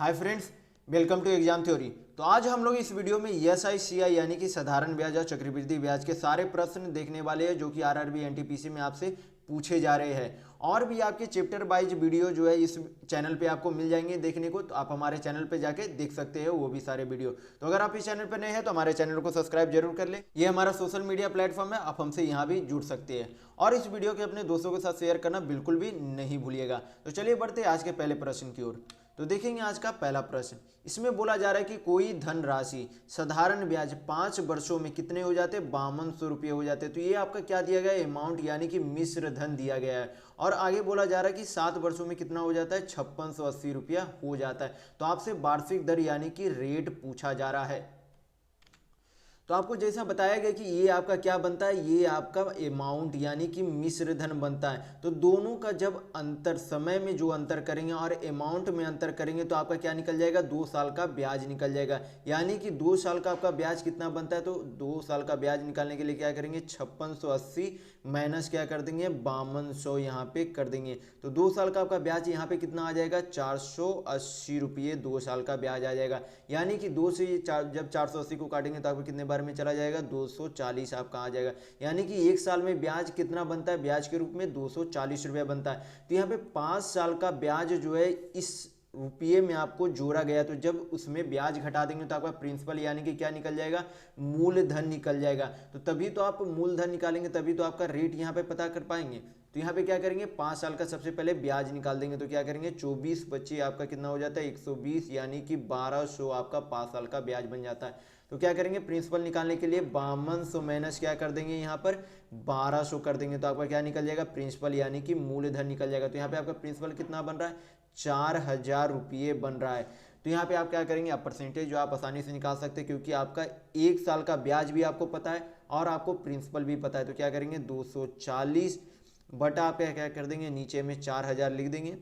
Hi friends, welcome to exam theory. तो आज हम लोग इस वीडियो में ESI यानी कि साधारण ब्याज और चक्रवृद्धि ब्याज के सारे प्रश्न देखने वाले हैं जो कि आरआरबी एनटीपीसी में आपसे पूछे जा रहे हैं। और भी आपके चैप्टर वाइज वीडियो जो है इस चैनल पे आपको मिल जाएंगे देखने को, तो आप हमारे चैनल पे जाके देख सकते हैं वो भी सारे वीडियो। तो अगर आप इस चैनल पर नए हैं तो हमारे चैनल को सब्सक्राइब जरूर कर ले। ये हमारा सोशल मीडिया प्लेटफॉर्म है, आप हमसे यहाँ भी जुड़ सकते हैं और इस वीडियो के अपने दोस्तों के साथ शेयर करना बिल्कुल भी नहीं भूलिएगा। तो चलिए बढ़ते हैं आज के पहले प्रश्न की ओर। तो देखेंगे आज का पहला प्रश्न। इसमें बोला जा रहा है कि कोई धनराशि साधारण ब्याज 5 वर्षों में कितने हो जाते हैं, 5200 रुपये हो जाते हैं। तो ये आपका क्या दिया गया है, अमाउंट यानी कि मिश्र धन दिया गया है। और आगे बोला जा रहा है कि 7 वर्षों में कितना हो जाता है, 5680 रुपया हो जाता है। तो आपसे वार्षिक दर यानी कि रेट पूछा जा रहा है। तो आपको जैसा बताया गया कि ये आपका क्या बनता है, ये आपका अमाउंट यानी कि मिश्र धन बनता है। तो दोनों का जब अंतर, समय में जो अंतर करेंगे और अमाउंट में अंतर करेंगे तो आपका क्या निकल जाएगा, 2 साल का ब्याज निकल जाएगा। यानी कि 2 साल का आपका ब्याज कितना बनता है, तो 2 साल का ब्याज निकालने के लिए क्या करेंगे, 5680 माइनस क्या कर देंगे, 5200 यहाँ पे कर देंगे। तो 2 साल का आपका ब्याज यहाँ पे कितना आ जाएगा, 480 रुपये 2 साल का ब्याज आ जाएगा। यानी कि 2 से जब 480 को काटेंगे तो आपको कितने बार में चला जाएगा, 240 आपका आ जाएगा। यानी कि 1 साल में ब्याज कितना बनता है, ब्याज के रूप में 240 रुपया बनता है। तो यहाँ पे 5 साल का ब्याज जो है इस रुपये में आपको जोड़ा गया, तो जब उसमें ब्याज घटा देंगे तो आपका प्रिंसिपल यानी कि क्या निकल जाएगा, मूलधन निकल जाएगा। तो तभी तो आप मूलधन निकालेंगे, तभी तो आपका रेट यहाँ पे पता कर पाएंगे। तो यहाँ पे क्या करेंगे, 5 साल का सबसे पहले ब्याज निकाल देंगे। तो क्या करेंगे, 24 25 आपका कितना हो जाता है, 120 यानी कि 1200 आपका 5 साल का ब्याज बन जाता है। तो क्या करेंगे, प्रिंसिपल निकालने के लिए 5200 माइनस क्या कर देंगे, यहाँ पर 1200 कर देंगे। तो आपका क्या निकल जाएगा, प्रिंसिपल यानी कि मूलधन निकल जाएगा। तो यहाँ पे आपका प्रिंसिपल कितना बन रहा है, 4000 रुपये बन रहा है। तो यहाँ पे आप क्या करेंगे, आप परसेंटेज जो आप आसानी से निकाल सकते हैं, क्योंकि आपका 1 साल का ब्याज भी आपको पता है और आपको प्रिंसिपल भी पता है। तो क्या करेंगे, 240 बटा आप क्या कर देंगे, नीचे में 4000 लिख देंगे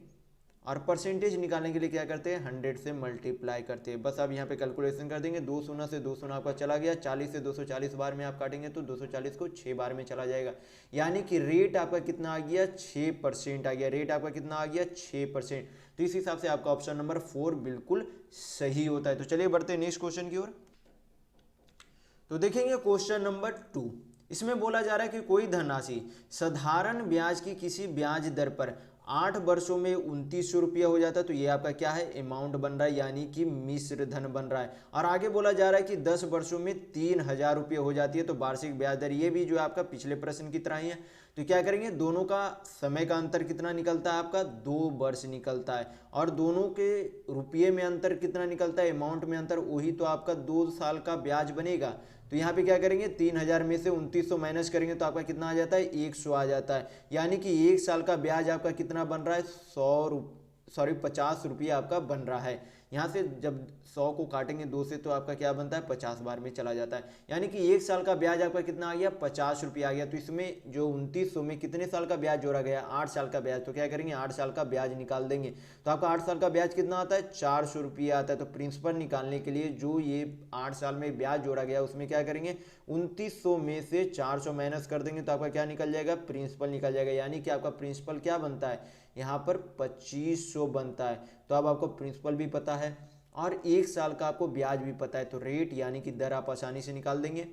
और परसेंटेज निकालने के लिए क्या करते हैं, 100 से मल्टीप्लाई करते हैं। बस अब यहाँ पे कैलकुलेशन कर देंगे, 2 शून्य से 2 शून्य आपका चला गया, 40 से 240 बार में आप काटेंगे तो 240 को 6 बार में चला जाएगा। यानी कि रेट आपका कितना आ गया, 6% आ गया। रेट आपका कितना आ गया, 6%। तो इस हिसाब से आपका ऑप्शन नंबर 4 बिल्कुल सही होता है। तो चलिए बढ़ते हैं नेक्स्ट क्वेश्चन की ओर। तो देखेंगे क्वेश्चन नंबर 2। इसमें बोला जा रहा है कि कोई धनराशि साधारण ब्याज की किसी ब्याज दर पर 8 वर्षों में 2900 रुपया हो जाता है। तो ये आपका क्या है, अमाउंट बन रहा है यानी कि मिश्र धन बन रहा है। और आगे बोला जा रहा है कि 10 वर्षों में 3000 रुपये हो जाती है। तो वार्षिक ब्याज दर, ये भी जो है आपका पिछले प्रश्न की तरह ही है। तो क्या करेंगे, दोनों का समय का अंतर कितना निकलता है, आपका 2 वर्ष निकलता है। और दोनों के रुपये में अंतर कितना निकलता है, अमाउंट में अंतर, वही तो आपका 2 साल का ब्याज बनेगा। तो यहाँ पे क्या करेंगे, 3000 में से 2900 माइनस करेंगे तो आपका कितना आ जाता है, 100 आ जाता है। यानी कि 1 साल का ब्याज आपका कितना बन रहा है, 50 रुपये आपका बन रहा है। यहाँ से जब 100 को काटेंगे 2 से तो आपका क्या बनता है, 50 बार में चला जाता है। यानी कि 1 साल का ब्याज आपका कितना आ गया, 50 रुपये आ गया। तो इसमें जो 2900 में कितने साल का ब्याज जोड़ा गया, 8 साल का ब्याज। तो क्या करेंगे, 8 साल का ब्याज निकाल देंगे। तो आपका 8 साल का ब्याज कितना आता है, 400 रुपये आता है। तो प्रिंसिपल निकालने के लिए जो ये 8 साल में ब्याज जोड़ा गया उसमें क्या करेंगे, 2900 में से 400 माइनस कर देंगे तो आपका क्या निकल जाएगा, प्रिंसिपल निकल जाएगा। यानी कि आपका प्रिंसिपल क्या बनता है, यहाँ पर 2500 बनता है। तो अब आपको प्रिंसिपल भी पता है और 1 साल का आपको ब्याज भी पता है। तो रेट यानी कि दर आप आसानी से निकाल देंगे।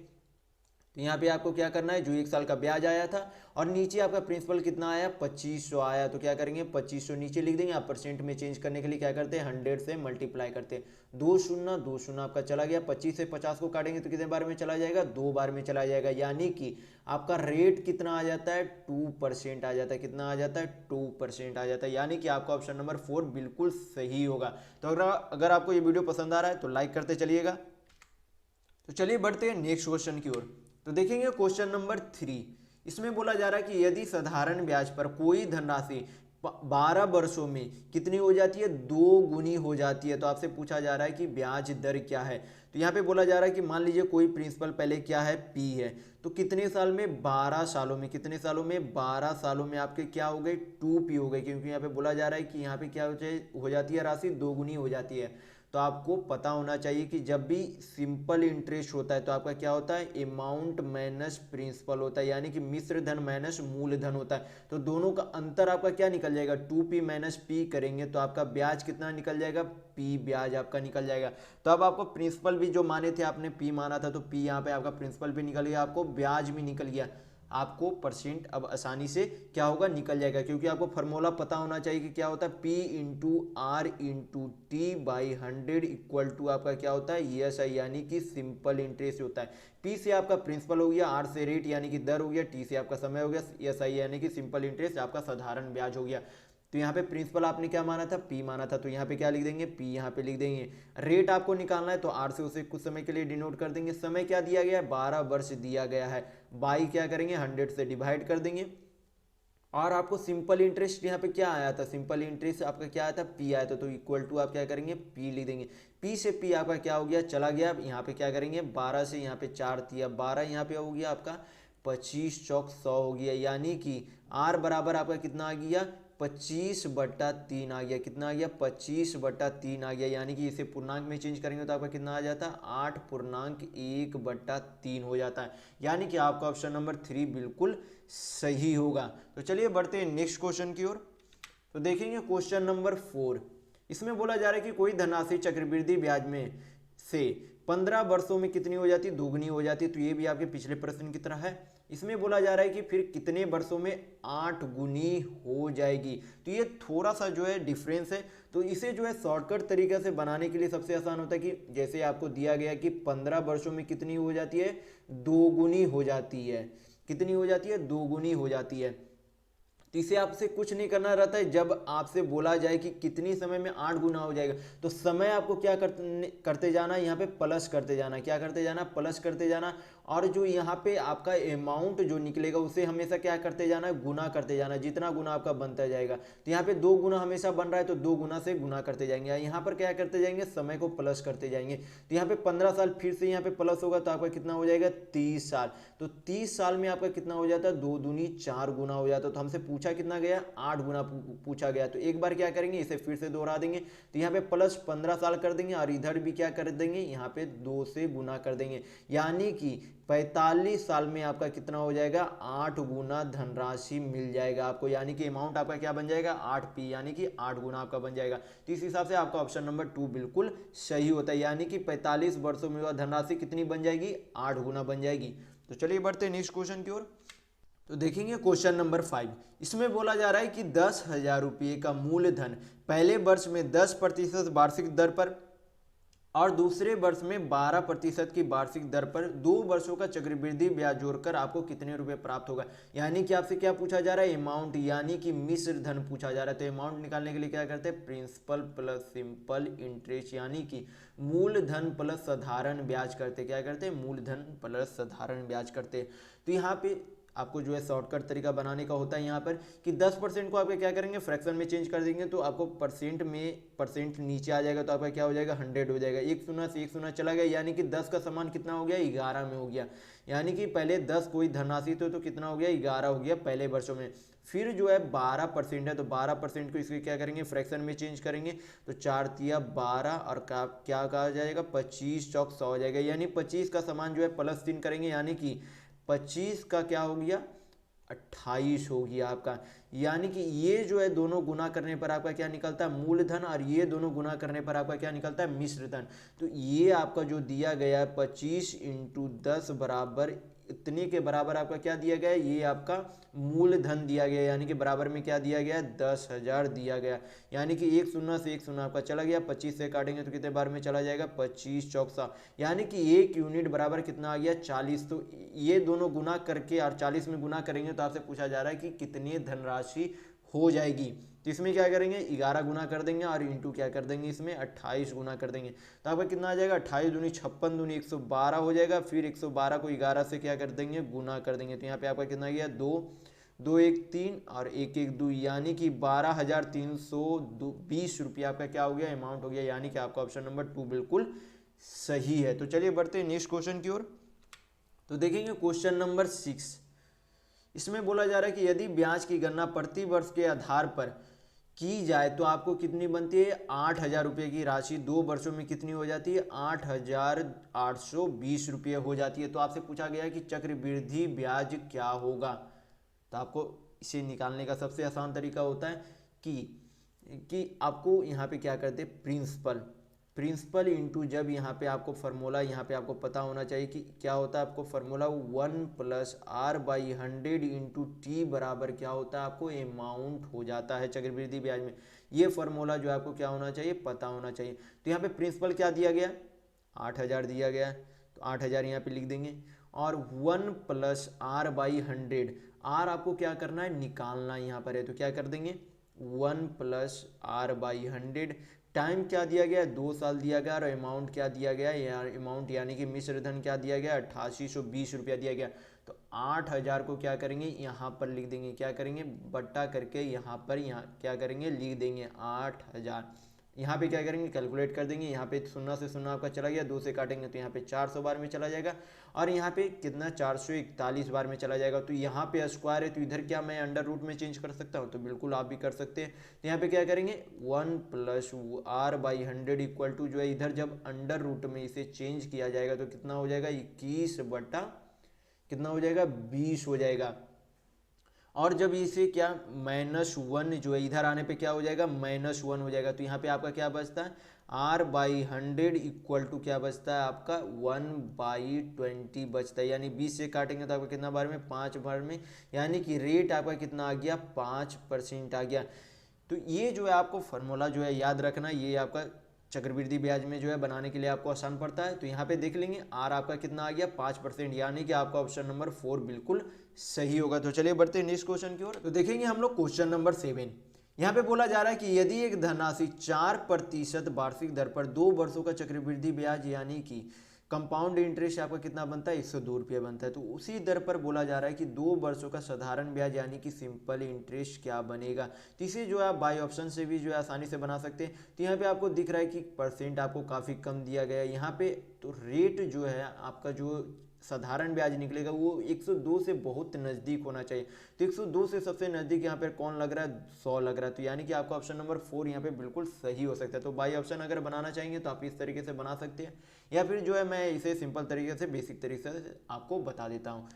तो यहाँ पे आपको क्या करना है, जो 1 साल का ब्याज आया था और नीचे आपका प्रिंसिपल कितना आया, 2500 आया। तो क्या करेंगे, 2500 नीचे लिख देंगे। आप परसेंट में चेंज करने के लिए क्या करते हैं, 100 से मल्टीप्लाई करते हैं। 2 शून्य 2 शून्य आपका चला गया। 25 से 50 को काटेंगे तो कितने बार में चला जाएगा, 2 बार में चला जाएगा। यानी कि आपका रेट कितना आ जाता है, 2% आ जाता है। कितना आ जाता है, 2% आ जाता है। यानी कि आपका ऑप्शन नंबर 4 बिल्कुल सही होगा। तो अगर आपको ये वीडियो पसंद आ रहा है तो लाइक करते चलिएगा। तो चलिए बढ़ते हैं नेक्स्ट क्वेश्चन की ओर। तो देखेंगे क्वेश्चन नंबर 3। इसमें बोला जा रहा है कि यदि साधारण ब्याज पर कोई धनराशि 12 वर्षों में कितनी हो जाती है, 2 गुनी हो जाती है। तो आपसे पूछा जा रहा है कि ब्याज दर क्या है। तो यहाँ पे बोला जा रहा है कि मान लीजिए कोई प्रिंसिपल पहले क्या है, P है। तो कितने साल में, 12 सालों में। कितने सालों में, 12 सालों में आपके क्या हो गए, 2P हो गए। क्योंकि यहाँ पे बोला जा रहा है कि यहाँ पे क्या हो जाती है, राशि 2 गुनी हो जाती है। तो आपको पता होना चाहिए कि जब भी सिंपल इंटरेस्ट होता है तो आपका क्या होता है, अमाउंट माइनस प्रिंसिपल होता है, यानी कि मिश्र धन माइनस मूलधन होता है। तो दोनों का अंतर आपका क्या निकल जाएगा, 2p माइनस p करेंगे तो आपका ब्याज कितना निकल जाएगा, p ब्याज आपका निकल जाएगा। तो अब आपको प्रिंसिपल भी जो माने थे आपने p माना था, तो p यहाँ पे आपका प्रिंसिपल भी निकल गया, आपको ब्याज भी निकल गया, आपको परसेंट अब आसानी से क्या होगा, निकल जाएगा। क्योंकि आपको फॉर्मूला पता होना चाहिए कि क्या होता है, P into R into T by 100 equal to आपका क्या होता है, ESI यानी कि सिंपल इंटरेस्ट होता है। P से आपका प्रिंसिपल हो गया, R से रेट यानी कि दर हो गया, T से आपका समय हो गया, ESI यानी कि सिंपल इंटरेस्ट आपका साधारण ब्याज हो गया। तो यहाँ पे प्रिंसिपल आपने क्या माना था, P माना था, तो यहाँ पे क्या लिख देंगे, P यहाँ पे लिख देंगे। रेट आपको निकालना है तो R से उसे कुछ समय के लिए डिनोट कर देंगे। समय क्या दिया गया है, 12 वर्ष दिया गया है, बाई क्या करेंगे 100 से डिवाइड कर देंगे। और आपको सिंपल इंटरेस्ट यहाँ पे क्या आया था, सिंपल इंटरेस्ट आपका क्या आया था, P आया था, तो इक्वल टू आप क्या करेंगे, P लिख देंगे। P से P आपका क्या हो गया, चला गया। अब यहाँ पे क्या करेंगे, 12 से यहाँ पे 4 दिया, 12 यहाँ पे हो गया आपका 25 चौक 100 हो गया, यानी कि R बराबर आपका कितना आ गया, 25/3 आ गया। कितना आ गया, 25/3 आ गया, यानी कि इसे पूर्णांक में चेंज करेंगे तो आपका कितना आ जाता है, 8.1/3 हो जाता है। यानी कि आपका ऑप्शन नंबर 3 बिल्कुल सही होगा। तो चलिए बढ़ते हैं नेक्स्ट क्वेश्चन की ओर। तो देखेंगे क्वेश्चन नंबर 4। इसमें बोला जा रहा है कि कोई धनराशि चक्रवृद्धि ब्याज में से 15 वर्षों में कितनी हो जाती है, दोगुनी हो जाती है। तो ये भी आपके पिछले प्रश्न की तरह है। इसमें बोला जा रहा है कि फिर कितने वर्षों में 8 गुनी हो जाएगी। तो ये थोड़ा सा जो है डिफरेंस है, तो इसे जो है शॉर्टकट तरीके से बनाने के लिए सबसे आसान होता है कि जैसे आपको दिया गया कि 15 वर्षों में कितनी हो जाती है, दोगुनी हो जाती है। कितनी हो जाती है, दोगुनी हो जाती है। तो इसे आपसे कुछ नहीं करना रहता है। जब आपसे बोला जाए कि कितनी समय में 8 गुना हो जाएगा, तो समय आपको क्या करते जाना है, यहाँ पे प्लस करते जाना। क्या करते जाना, प्लस करते जाना। और जो यहाँ पे आपका अमाउंट जो निकलेगा उसे हमेशा क्या करते जाना है, गुना करते जाना। जितना गुना आपका बनता जाएगा, तो यहाँ पे 2 गुना हमेशा बन रहा है तो 2 गुना से गुना करते जाएंगे। यहाँ पर क्या करते जाएंगे, समय को प्लस करते जाएंगे। तो यहाँ पे 15 साल फिर से यहाँ पे प्लस होगा तो आपका कितना हो जाएगा, 30 साल। तो 30 साल में आपका कितना हो जाता है, 2 दूनी 4 गुना हो जाता है। तो हमसे पूछा कितना गया, 8 गुना पूछा गया। तो एक बार क्या करेंगे, इसे फिर से दोहरा देंगे। तो यहाँ पे प्लस 15 साल कर देंगे और इधर भी क्या कर देंगे, यहाँ पे 2 से गुना कर देंगे। यानी कि 45 साल में आपका कितना हो जाएगा, 8 गुना धनराशि मिल जाएगा आपको। यानी कि अमाउंट आपका क्या बन जाएगा, 8p, यानी कि 8 गुना आपका बन जाएगा। तो इस हिसाब से आपका ऑप्शन नंबर 2 बिल्कुल सही होता है। यानी कि 45 वर्षों में धनराशि कितनी बन जाएगी, 8 गुना बन जाएगी। तो चलिए बढ़ते हैं नेक्स्ट क्वेश्चन की ओर। तो देखेंगे क्वेश्चन नंबर 5। इसमें बोला जा रहा है कि 10,000 रुपये का मूलधन पहले वर्ष में 10% वार्षिक दर पर और दूसरे वर्ष में 12% की वार्षिक दर पर 2 वर्षों का चक्रवृद्धि ब्याज जोड़कर आपको कितने रुपए प्राप्त होगा। यानी कि आपसे क्या पूछा जा रहा है, अमाउंट, यानी कि मिश्र धन पूछा जा रहा है। तो अमाउंट निकालने के लिए क्या करते हैं, प्रिंसिपल प्लस सिंपल इंटरेस्ट, यानी कि मूलधन प्लस साधारण ब्याज करते। क्या करते हैं, मूलधन प्लस साधारण ब्याज करते। तो यहाँ पे आपको जो है शॉर्टकट तरीका बनाने का होता है यहाँ पर कि 10% को आपके क्या करेंगे, फ्रैक्शन में चेंज कर देंगे। तो आपको परसेंट नीचे आ जाएगा तो आपका क्या हो जाएगा, 100 हो जाएगा। एक शून्य से एक शून्य चला गया, यानी कि 10 का समान कितना हो गया, 11 में हो गया। यानी कि पहले 10 कोई धनराशि तो कितना हो गया, 11 हो गया पहले वर्षों में। फिर जो है 12% है, तो 12% को इसके क्या करेंगे, फ्रैक्शन में चेंज करेंगे। तो 4 तिया 12 और क्या कहा जाएगा, 25 चौक 100 हो जाएगा। यानी 25 का समान जो है प्लस 3 करेंगे, यानी कि 25 का क्या हो गया, 28 हो गया आपका। यानी कि ये जो है दोनों गुना करने पर आपका क्या निकलता है, मूलधन, और ये दोनों गुना करने पर आपका क्या निकलता है, मिश्र धन। तो ये आपका जो दिया गया है 25 इंटू 10 बराबर इतने के बराबर आपका क्या दिया गया है, ये आपका मूलधन दिया गया। यानी कि बराबर में क्या दिया गया, 10,000 दिया गया। यानी कि एक शून्य से एक शून्य आपका चला गया, 25 से काटेंगे तो कितने बार में चला जाएगा, 25 चौक 100। यानी कि 1 यूनिट बराबर कितना आ गया, 40। तो ये दोनों गुना करके और 40 में गुना करेंगे तो आपसे पूछा जा रहा है कि कितनी धनराशि हो जाएगी। तो इसमें क्या करेंगे, 11 गुना कर देंगे और इंटू क्या कर देंगे, इसमें 28 गुना कर देंगे। तो आपका कितना आ जाएगा, 28 दूनी 56 दूनी 112 हो जाएगा। फिर 112 को 11 से क्या कर देंगे, गुना कर देंगे। तो यहाँ पे आपका कितना गया, 2 2 1 3 और 1 1 2, यानी कि 12,320 रुपया आपका क्या हो गया, अमाउंट हो गया। यानी कि आपका ऑप्शन नंबर 2 बिल्कुल सही है। तो चलिए बढ़ते हैं नेक्स्ट क्वेश्चन की ओर। तो देखेंगे क्वेश्चन नंबर 6। इसमें बोला जा रहा है कि यदि ब्याज की गणना प्रति वर्ष के आधार पर की जाए तो आपको कितनी बनती है, 8,000 रुपये की राशि 2 वर्षों में कितनी हो जाती है, 8,820 रुपये हो जाती है। तो आपसे पूछा गया कि चक्रवृद्धि ब्याज क्या होगा। तो आपको इसे निकालने का सबसे आसान तरीका होता है कि आपको यहाँ पे क्या करते हैं, प्रिंसिपल इंटू, जब यहाँ पे आपको फार्मूला यहाँ पे आपको पता होना चाहिए कि क्या होता है, आपको फार्मूला 1+R/100 इंटू टी बराबर क्या होता है, आपको अमाउंट हो जाता है चक्रवृद्धि ब्याज में। ये फार्मूला जो आपको क्या होना चाहिए, पता होना चाहिए। तो यहाँ पे प्रिंसिपल क्या दिया गया, 8,000 दिया गया, तो 8,000 यहाँ पे लिख देंगे। और 1+R/100, आर आपको क्या करना है, निकालना यहाँ पर है, तो क्या कर देंगे 1+R/100। टाइम क्या दिया गया है, 2 साल दिया गया, और अमाउंट क्या दिया गया है, अमाउंट यानी कि मिश्र धन क्या दिया गया, 8820 रुपया दिया गया। तो 8,000 को क्या करेंगे, यहाँ पर लिख देंगे, क्या करेंगे, बट्टा करके यहाँ पर क्या करेंगे, लिख देंगे 8,000। यहाँ पे क्या करेंगे, कैलकुलेट कर देंगे, यहाँ पे 0 से 0 आपका चला गया, 2 से काटेंगे तो यहाँ पे 400 बार में चला जाएगा, और यहाँ पे कितना 441 बार में चला जाएगा। तो यहाँ पे स्क्वायर है, तो इधर क्या मैं अंडर रूट में चेंज कर सकता हूँ, तो बिल्कुल आप भी कर सकते हैं। तो यहाँ पे क्या करेंगे, 1+R/100 इक्वल टू जो है, इधर जब अंडर रूट में इसे चेंज किया जाएगा तो कितना हो जाएगा, 21 बटा कितना हो जाएगा, 20 हो जाएगा। और जब इसे क्या -1 जो है इधर आने पे क्या हो जाएगा, -1 हो जाएगा। तो यहाँ पे आपका क्या बचता है, R/100 इक्वल टू क्या बचता है आपका 1/20 बचता है, यानी 20 से काटेंगे तो आपका कितना बार में, 5 बार में, यानी कि रेट आपका कितना आ गया, 5% आ गया। तो ये जो है आपको फार्मूला जो है याद रखना, ये आपका चक्रवृद्धि ब्याज में जो है बनाने के लिए आपको आसान पड़ता है। तो यहाँ पे देख लेंगे आर आपका कितना आ गया, 5%, यानी कि आपका ऑप्शन नंबर 4 बिल्कुल सही होगा। तो चलिए बढ़ते हैं नेक्स्ट क्वेश्चन की ओर। तो देखेंगे हम लोग क्वेश्चन नंबर 7। यहाँ पे बोला जा रहा है कि यदि एक धनराशि 4% वार्षिक दर पर 2 वर्षों का चक्रवृद्धि ब्याज यानी कि कंपाउंड इंटरेस्ट आपका कितना बनता है, 102 रुपये बनता है। तो उसी दर पर बोला जा रहा है कि 2 वर्षों का साधारण ब्याज यानी कि सिंपल इंटरेस्ट क्या बनेगा। तो इसे जो है आप बाई ऑप्शन से भी जो है आसानी से बना सकते हैं। तो यहाँ पे आपको दिख रहा है कि परसेंट आपको काफ़ी कम दिया गया है यहाँ पे। तो रेट जो है आपका जो साधारण ब्याज निकलेगा वो 102 से बहुत नज़दीक होना चाहिए। तो 102 से सबसे नज़दीक यहाँ पे कौन लग रहा है, 100 लग रहा है। तो यानी कि आपका ऑप्शन नंबर 4 यहाँ पे बिल्कुल सही हो सकता है। तो बाई ऑप्शन अगर बनाना चाहेंगे तो आप इस तरीके से बना सकते हैं, या फिर जो है मैं इसे सिंपल तरीके से बेसिक तरीके से आपको बता देता हूँ।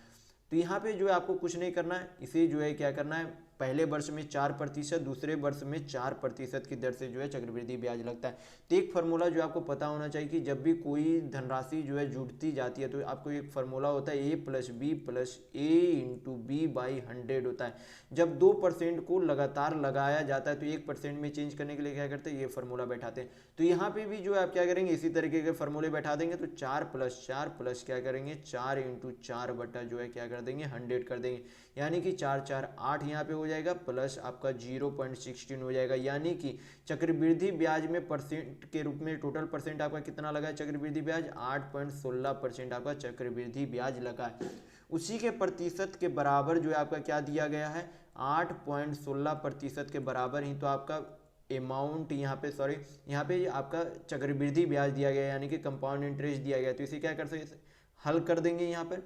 तो यहाँ पे जो है आपको कुछ नहीं करना है, इसे जो है क्या करना है, पहले वर्ष में 4%, दूसरे वर्ष में 4% की दर से जो है चक्रवृद्धि ब्याज लगता है। तो एक फार्मूला जो आपको पता होना चाहिए कि जब भी कोई धनराशि जो है जुड़ती जाती है तो आपको एक फार्मूला होता है A+B+A×B/100 होता है। जब 2% को लगातार लगाया जाता है तो 1% में चेंज करने के लिए क्या करते हैं, ये फार्मूला बैठाते हैं। तो यहाँ पे भी जो है आप क्या करेंगे, इसी तरीके के फार्मूले बैठा देंगे। तो 4+4+ क्या करेंगे, 4×4 बटा जो है क्या कर देंगे, 100 कर देंगे, यानी कि 4×4=8 यहाँ पे हो जाएगा, प्लस आपका 0.16 हो जाएगा। यानी कि चक्रवृद्धि ब्याज में परसेंट के रूप में टोटल परसेंट आपका कितना लगा है, चक्रवृद्धि ब्याज 8.16% आपका चक्रवृद्धि ब्याज लगा है। उसी के प्रतिशत के बराबर जो है आपका क्या दिया गया है, 8.16% के बराबर ही तो आपका अमाउंट यहाँ पे यहाँ पे आपका चक्रवृद्धि ब्याज दिया गया, यानी कि कंपाउंड इंटरेस्ट दिया गया। तो इसे क्या कर सकते, हल कर देंगे यहाँ पर,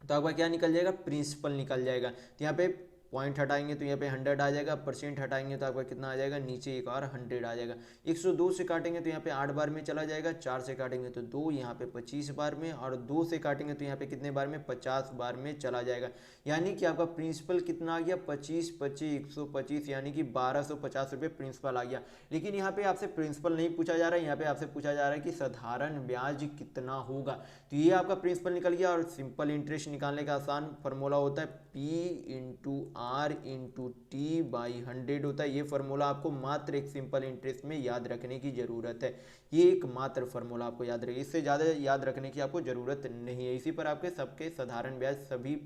तो आपका क्या निकल जाएगा, प्रिंसिपल निकल जाएगा। तो यहाँ पे पॉइंट हटाएंगे तो यहाँ पे 100 आ जाएगा, परसेंट हटाएंगे तो आपका कितना आ जाएगा, नीचे एक और 100 आ जाएगा। 102 से काटेंगे तो यहाँ पे 8 बार में चला जाएगा, 4 से काटेंगे तो 2, यहाँ पे 25 बार में, और 2 से काटेंगे तो यहाँ पे कितने बार में, 50 बार में चला जाएगा। यानी कि आपका प्रिंसिपल कितना आ गया, 25 25 125, यानी कि 1250 रुपये प्रिंसिपल आ गया। लेकिन यहाँ पे आपसे प्रिंसिपल नहीं पूछा जा रहा है, यहाँ पे आपसे पूछा जा रहा है कि साधारण ब्याज कितना होगा। तो ये आपका प्रिंसिपल निकल गया। और सिंपल इंटरेस्ट निकालने का आसान फार्मूला होता है P×R×T/100 होता है। ये फार्मूला आपको मात्र एक सिंपल इंटरेस्ट में याद रखने की ज़रूरत है। ये एक मात्र फार्मूला आपको याद रहे, इससे ज़्यादा याद रखने की आपको ज़रूरत नहीं है। इसी पर आपके सबके साधारण ब्याज सभी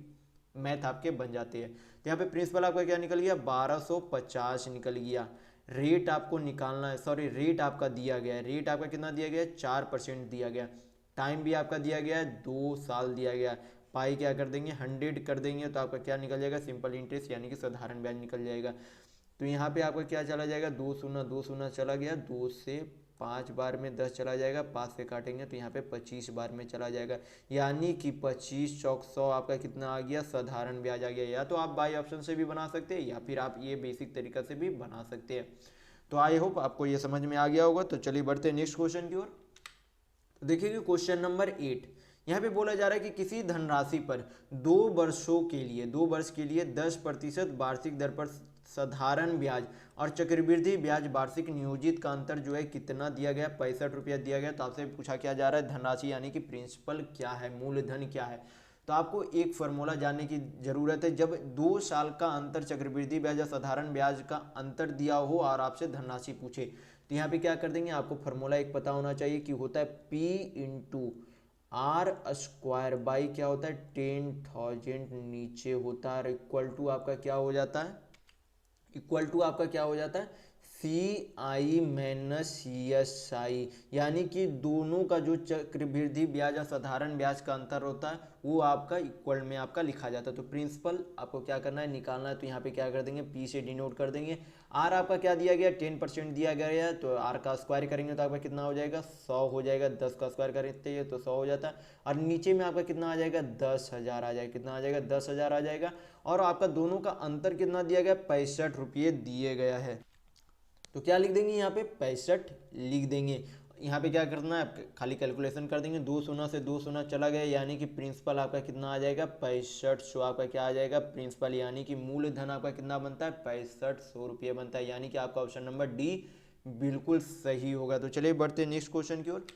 मैथ आपके बन जाते हैं। तो यहाँ पे प्रिंसिपल आपका क्या निकल गया, 1250 निकल गया। रेट आपको निकालना है, रेट आपका दिया गया है, रेट आपका कितना दिया गया है, 4% दिया गया। टाइम भी आपका दिया गया है, 2 साल दिया गया। पाई क्या कर देंगे, 100 कर देंगे तो आपका क्या निकल जाएगा, सिंपल इंटरेस्ट यानी कि साधारण ब्याज निकल जाएगा। तो यहाँ पे आपका क्या चला जाएगा, 2 शून्य चला गया, 2 से 5 बार में 10 चला जाएगा, 5 से काटेंगे तो यहाँ पे 25 बार में चला जाएगा, यानी कि 25 चौक 100 आपका कितना आ गया, साधारण ब्याज आ गया। या तो आप बाई ऑप्शन से भी बना सकते हैं या फिर आप ये बेसिक तरीका से भी बना सकते हैं। तो आई होप आपको ये समझ में आ गया होगा। तो चलिए बढ़ते हैं नेक्स्ट क्वेश्चन की ओर। तो देखिए क्वेश्चन नंबर 8, यहाँ पे बोला जा रहा है कि किसी धनराशि पर 2 वर्ष के लिए 10% वार्षिक दर पर साधारण ब्याज और चक्रवृद्धि ब्याज वार्षिक नियोजित का अंतर जो है कितना दिया गया, 65 रुपया दिया गया। तो आपसे पूछा क्या जा रहा है, धनराशि यानी कि प्रिंसिपल क्या है, मूलधन क्या है। तो आपको एक फॉर्मूला जानने की जरूरत है। जब 2 साल का अंतर चक्रवृद्धि ब्याज या साधारण ब्याज का अंतर दिया हो और आपसे धनराशि पूछे, तो यहाँ पे क्या कर देंगे, आपको फॉर्मूला एक पता होना चाहिए कि होता है P into R square by क्या होता है 10,000 नीचे होता है, इक्वल टू आपका क्या हो जाता है, इक्वल टू आपका क्या हो जाता है CI माइनस SI, यानी कि दोनों का जो चक्रवृद्धि ब्याज या साधारण ब्याज का अंतर होता है वो आपका इक्वल में आपका लिखा जाता है। तो प्रिंसिपल आपको क्या करना है, निकालना है। तो यहाँ पे क्या कर देंगे, P से डिनोट कर देंगे। R आपका क्या दिया गया, 10% दिया गया है, तो R का स्क्वायर करेंगे तो आपका कितना हो जाएगा, 100 हो जाएगा। 10 का स्क्वायर करते हैं तो 100 हो जाता है, और नीचे में आपका कितना आ जाएगा, 10,000 आ जाएगा। कितना आ जाएगा, 10,000 आ जाएगा। और आपका दोनों का अंतर कितना दिया गया, 65 रुपये दिए गया है। तो क्या लिख देंगे यहाँ पे, 65 लिख देंगे। यहाँ पे क्या करना है, आप खाली कैलकुलेशन कर देंगे, 2 शून्य से 2 शून्य चला गया, यानी कि प्रिंसिपल आपका कितना आ जाएगा, 65। सो आपका क्या आ जाएगा, प्रिंसिपल यानी कि मूलधन आपका कितना बनता है, 6500 रुपये बनता है, यानी कि आपका ऑप्शन नंबर डी बिल्कुल सही होगा। तो चलिए बढ़ते हैं नेक्स्ट क्वेश्चन की ओर।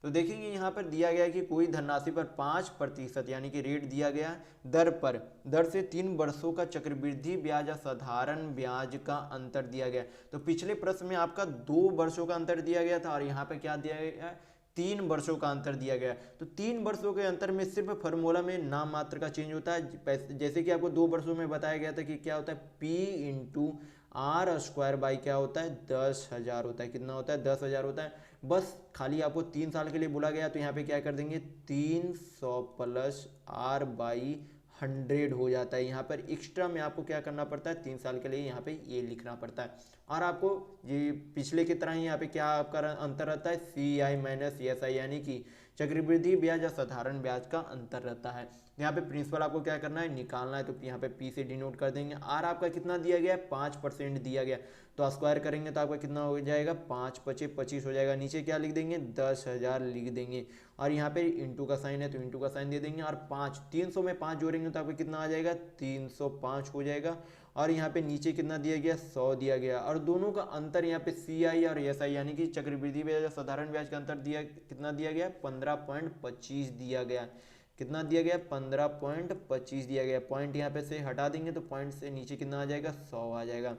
तो देखेंगे यहाँ पर दिया गया है कि कोई धनराशि पर 5% यानी कि रेट दिया गया दर से 3 वर्षों का चक्रवृद्धि ब्याज या साधारण ब्याज का अंतर दिया गया। तो पिछले प्रश्न में आपका 2 वर्षों का अंतर दिया गया था और यहाँ पे क्या दिया गया है, 3 वर्षों का अंतर दिया गया। तो 3 वर्षों के अंतर में सिर्फ फार्मूला में नाम मात्र का चेंज होता है। जैसे कि आपको 2 वर्षों में बताया गया था कि क्या होता है, P into R square by क्या होता है, 10,000 होता है। कितना होता है, 10,000 होता है। बस खाली आपको 3 साल के लिए बोला गया, तो यहाँ पे क्या कर देंगे, 300 प्लस R बाई 100 हो जाता है। यहाँ पर एक्स्ट्रा में आपको क्या करना पड़ता है, 3 साल के लिए यहाँ पे ये लिखना पड़ता है। और आपको ये पिछले की तरह ही यहाँ पे क्या आपका अंतर रहता है, CI माइनस SI, यानी कि चक्रवृद्धि ब्याज या साधारण ब्याज का अंतर रहता है। यहाँ पे प्रिंसिपल आपको क्या करना है, निकालना है। तो यहाँ पे P से डिनोट कर देंगे। R आपका कितना दिया गया है, 5% दिया गया, तो स्क्वायर करेंगे तो आपका कितना हो जाएगा, 5 पचे 25 हो जाएगा। नीचे क्या लिख देंगे, 10,000 लिख देंगे, और यहाँ पे इंटू का साइन है तो इंटू का साइन दे देंगे। और 5 300 में 5 जोड़ेंगे तो आपको कितना आ जाएगा, 305 हो जाएगा। और यहाँ पे नीचे कितना दिया गया, 100 दिया गया। और दोनों का अंतर यहाँ पे CI और SI यानी कि चक्रवृद्धि ब्याज या साधारण ब्याज का अंतर दिया कितना दिया गया, 15.25 दिया गया। कितना दिया गया, 15.25 दिया गया। पॉइंट यहाँ पे से हटा देंगे तो पॉइंट से नीचे कितना आ जाएगा, 100 आ जाएगा।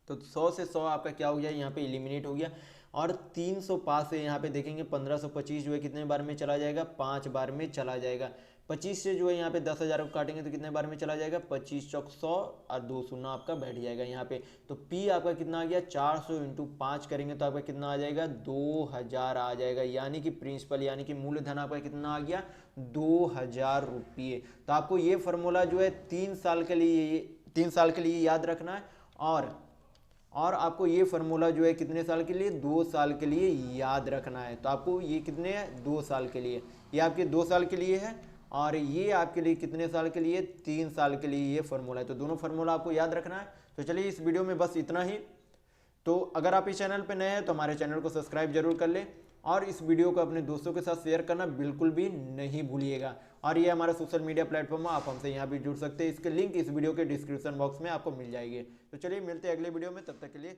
तो 100 से 100 आपका क्या हो गया, यहाँ पे एलिमिनेट हो गया। और 300 पास से यहाँ पे देखेंगे 1525 जो है कितने बार में चला जाएगा, 5 बार में चला जाएगा। 25 से जो है यहाँ पे 10,000 को काटेंगे तो कितने बार में चला जाएगा, 25 चौक 100 और 2 शून्य आपका बैठ जाएगा यहाँ पे। तो P आपका कितना आ गया, 400 इंटू 5 करेंगे तो आपका कितना आ जाएगा, 2,000 आ जाएगा। यानी कि प्रिंसिपल यानी कि मूलधन आपका कितना आ गया, 2,000 रुपये। तो आपको ये फॉर्मूला जो है 3 साल के लिए याद रखना है। और आपको ये फार्मूला जो है कितने साल के लिए, 2 साल के लिए याद रखना है। तो आपको ये कितने हैं, 2 साल के लिए, ये आपके 2 साल के लिए है, और ये आपके लिए कितने साल के लिए, 3 साल के लिए ये फार्मूला है। तो दोनों फार्मूला आपको याद रखना है। तो चलिए इस वीडियो में बस इतना ही। तो अगर आप इस चैनल पर नए हैं तो हमारे चैनल को सब्सक्राइब जरूर कर लें, और इस वीडियो को अपने दोस्तों के साथ शेयर करना बिल्कुल भी नहीं भूलिएगा। और ये हमारा सोशल मीडिया प्लेटफॉर्म है, आप हमसे यहाँ भी जुड़ सकते हैं। इसके लिंक इस वीडियो के डिस्क्रिप्शन बॉक्स में आपको मिल जाएगी। तो चलिए मिलते हैं अगले वीडियो में, तब तक के लिए